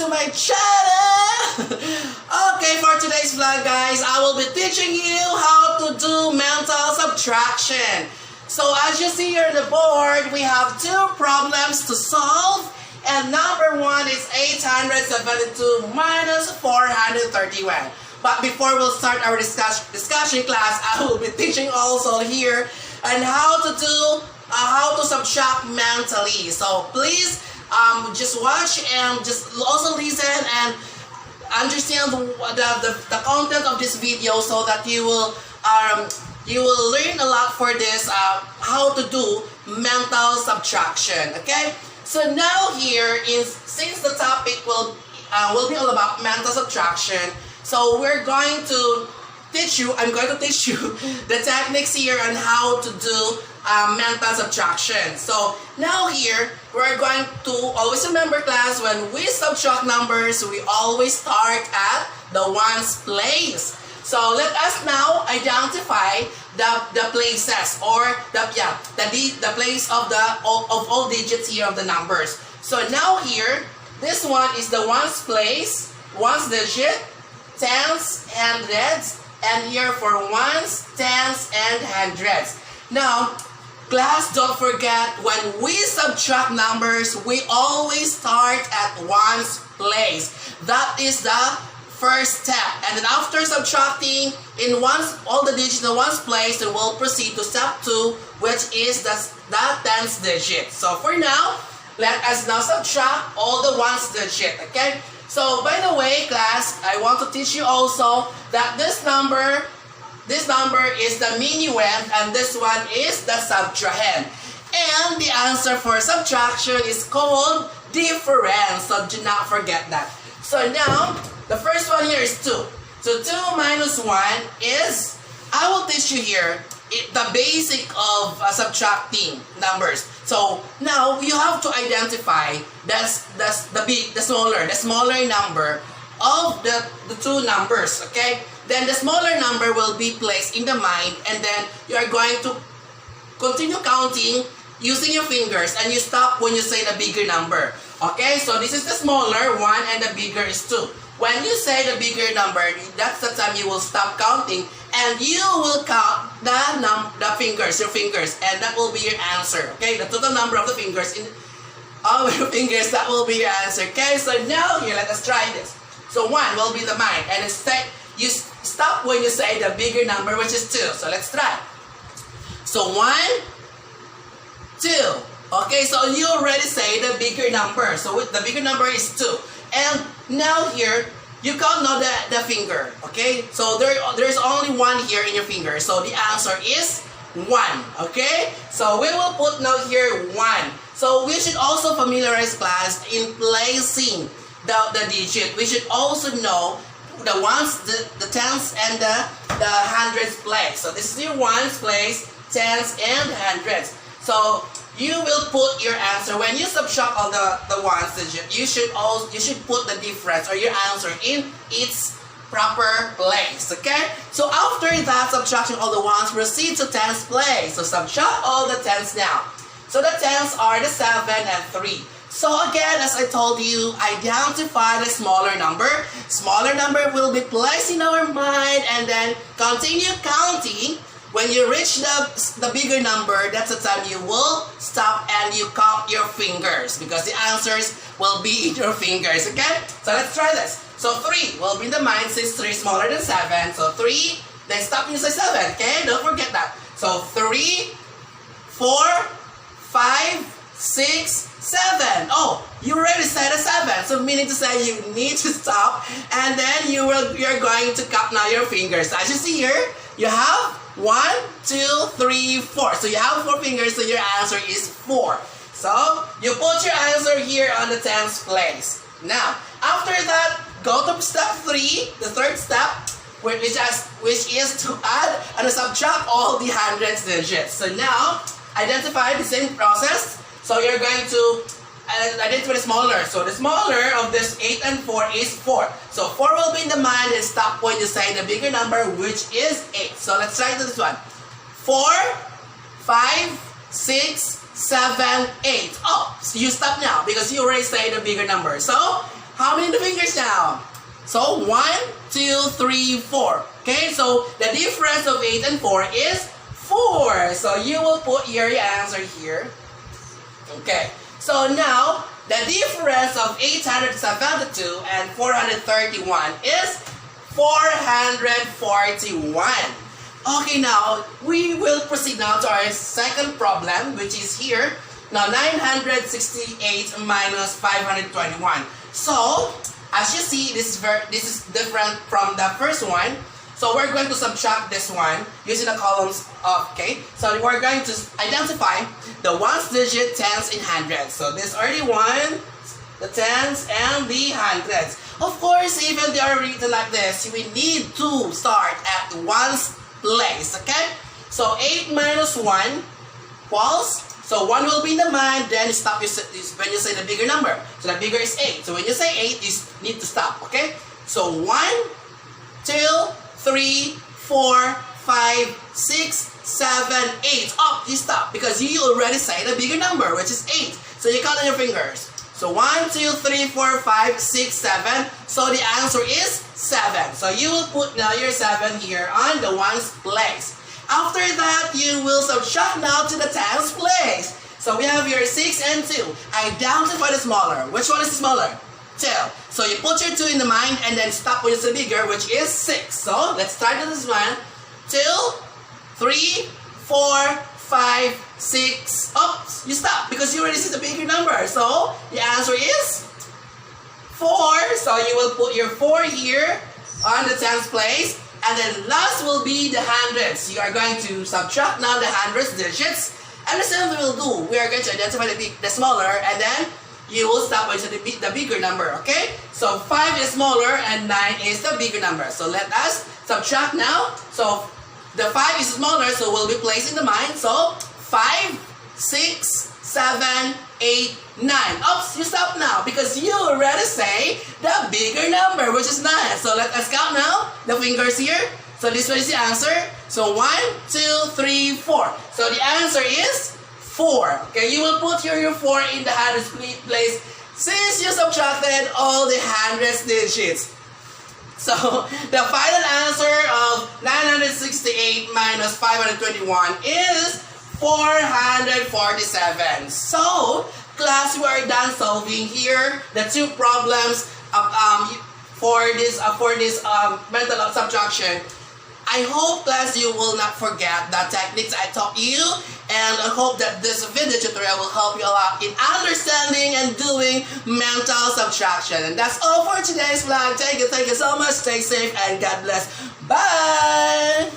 to my channel! Okay, for today's vlog guys, I will be teaching you how to do mental subtraction. So as you see here on the board, we have two problems to solve. And number one is 872 minus 431. But before we'll start our discussion class, I will be teaching also here on how to subtract mentally. So please just watch and just also listen and understand the content of this video so that you will learn a lot for this how to do mental subtraction. Okay, so now here is, since the topic will be all about mental subtraction, so we're going to teach you, I'm going to teach you the techniques here on how to do mental subtraction. So now here, we're going to always remember class, when we subtract numbers, we always start at the ones place. So let us now identify the places, or the place of all digits here of the numbers. So now here, this one is the ones place, ones digit, tens, hundreds, and here for ones, tens, and hundreds. Now, class, don't forget, when we subtract numbers, we always start at ones place. That is the first step. And then after subtracting in all the digits in ones place, then we'll proceed to step 2, which is the tens digit. So for now, let us now subtract all the ones digit. Okay? So by the way, class, I want to teach you also that this number is the minuend and this one is the subtrahend. And the answer for subtraction is called difference. So do not forget that. So now, the first one here is 2. So 2 minus 1 is, I will teach you here the basic of subtracting numbers. So now you have to identify the smaller number of the two numbers. Okay, then the smaller number will be placed in the mind, and then you are going to continue counting using your fingers, and you stop when you say the bigger number. Okay, so this is the smaller one and the bigger is 2. When you say the bigger number, that's the time you will stop counting and you will count your fingers, and that will be your answer. Okay, the total number of the fingers all your fingers, that will be your answer. Okay, so now here, let us try this. So 1 will be the mind, and you stop when you say the bigger number, which is 2. So let's try. So 1, 2. Okay, so you already say the bigger number. So the bigger number is 2. And now here, you count now the finger. Okay, so there's only 1 here in your finger. So the answer is 1. Okay, so we will put now here 1. So we should also familiarize class in placing the digit. We should also know the ones, the tens, and the hundreds place. So this is your ones place, tens, and hundreds. So you will put your answer when you subtract all the ones digit. You should put the difference or your answer in its proper place. Okay. So after that subtraction all the ones, proceed to tens place. So subtract all the tens now. So the tens are the 7 and 3. So again, as I told you, identify the smaller number. Smaller number will be placed in our mind, and then continue counting. When you reach the bigger number, that's the time you will stop and you count your fingers, because the answers will be in your fingers. Okay? So let's try this. So 3 will be in the mind, since 3 is smaller than 7. So 3, then stop when you say 7. Okay? Don't forget that. So 3, 4, 5, 6, 7. Oh, you already said a 7. So meaning to say you need to stop, and then you're going to count now your fingers. As you see here, you have 1, 2, 3, 4. So you have 4 fingers, so your answer is 4. So you put your answer here on the tens place. Now, after that, go to step 3, the third step, which is to add and subtract all the hundreds digits. So now, identify the same process. So you're going to identify the smaller. So the smaller of this 8 and 4 is 4. So 4 will be in the mind, and stop when you say the bigger number, which is 8. So let's try this one. 4, 5, 6, 7, 8. Oh, so you stop now because you already say the bigger number. So how many fingers now? So 1, 2, 3, 4. Okay, so the difference of 8 and 4 is 4. So you will put your answer here. Okay, so now the difference of 872 and 431 is 441. Okay, now we will proceed now to our second problem, which is here. Now 968 minus 521. So as you see, this is different from the first one. So we're going to subtract this one using the columns of, okay? So we're going to identify the ones, digit, tens, and hundreds. So this are the ones, the tens, and the hundreds. Of course, even they are written like this, we need to start at ones place, okay? So 8 minus 1 equals, so 1 will be in the mind, then stop when you say the bigger number. So the bigger is 8. So when you say 8, you need to stop, okay? So 1, 2, 3, 4, 5, 6, 7, 8. Oh, you stop because you already say the bigger number, which is 8. So you count on your fingers. So 1, 2, 3, 4, 5, 6, 7. So the answer is 7. So you will put now your 7 here on the ones place. After that, you will subtract now to the tens place. So we have your 6 and 2. Identify the smaller. Which one is smaller? 2. So you put your 2 in the mind and then stop when it's the bigger, which is 6. So let's start with this one. 2, 3, 4, 5, 6. Oops, you stop because you already see the bigger number. So the answer is 4. So you will put your 4 here on the tens place. And then last will be the hundreds. You are going to subtract now the hundreds digits. And the same thing we'll do. We are going to identify the smaller and then you will stop with the bigger number, okay? So 5 is smaller and 9 is the bigger number. So let us subtract now. So the 5 is smaller, so will be placed in the mind. So 5, 6, 7, 8, 9. Oops, you stop now because you already say the bigger number, which is 9. So let us count now the fingers here. So this one is the answer. So 1, 2, 3, 4. So the answer is 4. Okay, you will put your 4 in the hundreds place since you subtracted all the hundreds digits. So the final answer of 968 minus 521 is 447. So class, we are done solving here the two problems for this mental subtraction. I hope, class, you will not forget the techniques I taught you, and I hope that this video tutorial will help you a lot in understanding and doing mental subtraction. And that's all for today's vlog. Thank you so much. Stay safe and God bless. Bye!